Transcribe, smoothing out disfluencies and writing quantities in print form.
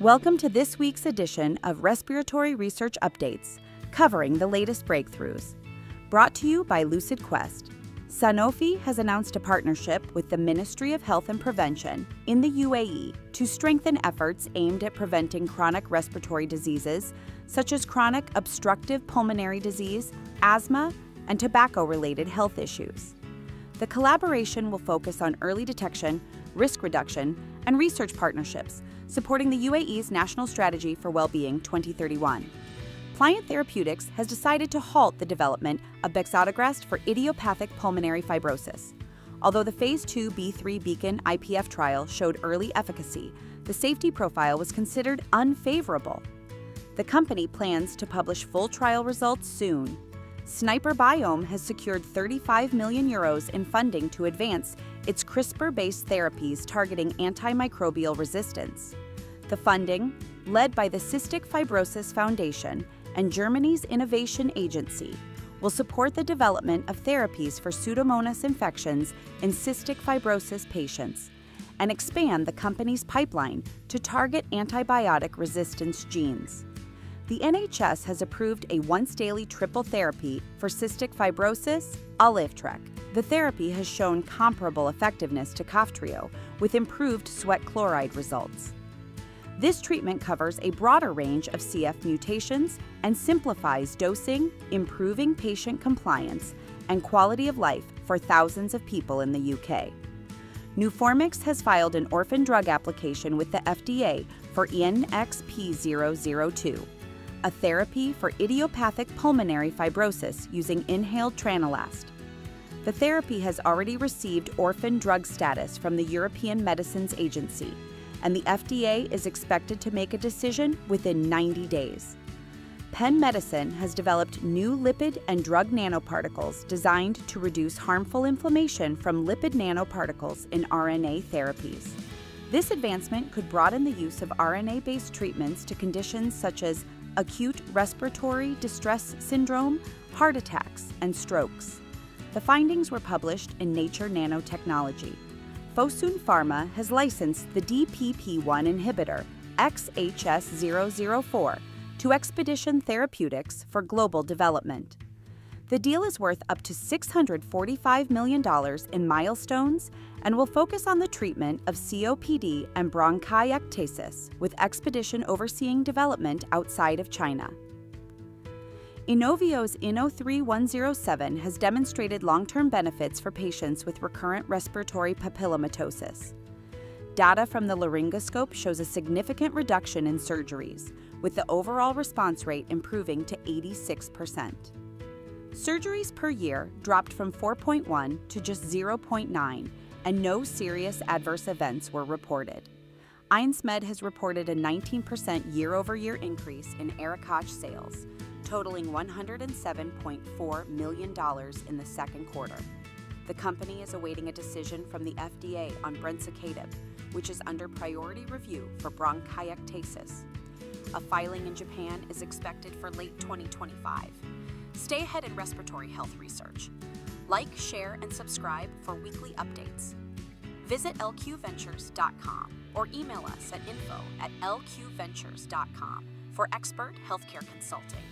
Welcome to this week's edition of Respiratory Research Updates, covering the latest breakthroughs. Brought to you by Lucid Quest. Sanofi has announced a partnership with the Ministry of Health and Prevention in the UAE to strengthen efforts aimed at preventing chronic respiratory diseases such as chronic obstructive pulmonary disease, asthma, and tobacco-related health issues. The collaboration will focus on early detection, risk reduction, and research partnerships, supporting the UAE's National Strategy for Wellbeing 2031. Pliant Therapeutics has decided to halt the development of bexotegrast for idiopathic pulmonary fibrosis. Although the Phase 2 B3 Beacon IPF trial showed early efficacy, the safety profile was considered unfavorable. The company plans to publish full trial results soon. Sniper Biome has secured 35 million euros in funding to advance its CRISPR-based therapies targeting antimicrobial resistance. The funding, led by the Cystic Fibrosis Foundation and Germany's Innovation Agency, will support the development of therapies for Pseudomonas infections in cystic fibrosis patients and expand the company's pipeline to target antibiotic resistance genes. The NHS has approved a once-daily triple therapy for cystic fibrosis, Aliftrek. The therapy has shown comparable effectiveness to Kaftrio, with improved sweat chloride results. This treatment covers a broader range of CF mutations and simplifies dosing, improving patient compliance and quality of life for thousands of people in the UK. Nuformix has filed an orphan drug application with the FDA for NXP002. A therapy for idiopathic pulmonary fibrosis using inhaled tranilast. The therapy has already received orphan drug status from the European Medicines Agency, and the FDA is expected to make a decision within 90 days. Penn Medicine has developed new lipid and drug nanoparticles designed to reduce harmful inflammation from lipid nanoparticles in RNA therapies. This advancement could broaden the use of RNA-based treatments to conditions such as acute respiratory distress syndrome, heart attacks, and strokes. The findings were published in Nature Nanotechnology. Fosun Pharma has licensed the DPP-1 inhibitor, XHS004, to Expedition Therapeutics for global development. The deal is worth up to $645 million in milestones and will focus on the treatment of COPD and bronchiectasis, with Expedition overseeing development outside of China. Inovio's INO3107 has demonstrated long-term benefits for patients with recurrent respiratory papillomatosis. Data from the laryngoscope shows a significant reduction in surgeries, with the overall response rate improving to 86%. Surgeries per year dropped from 4.1 to just 0.9, and no serious adverse events were reported. Einsmed has reported a 19% year-over-year increase in Arikoch sales, totaling $107.4 million in the second quarter. The company is awaiting a decision from the FDA on brensocatib, which is under priority review for bronchiectasis. A filing in Japan is expected for late 2025. Stay ahead in respiratory health research. Like, share, and subscribe for weekly updates. Visit lqventures.com or email us at info@lqventures.com for expert healthcare consulting.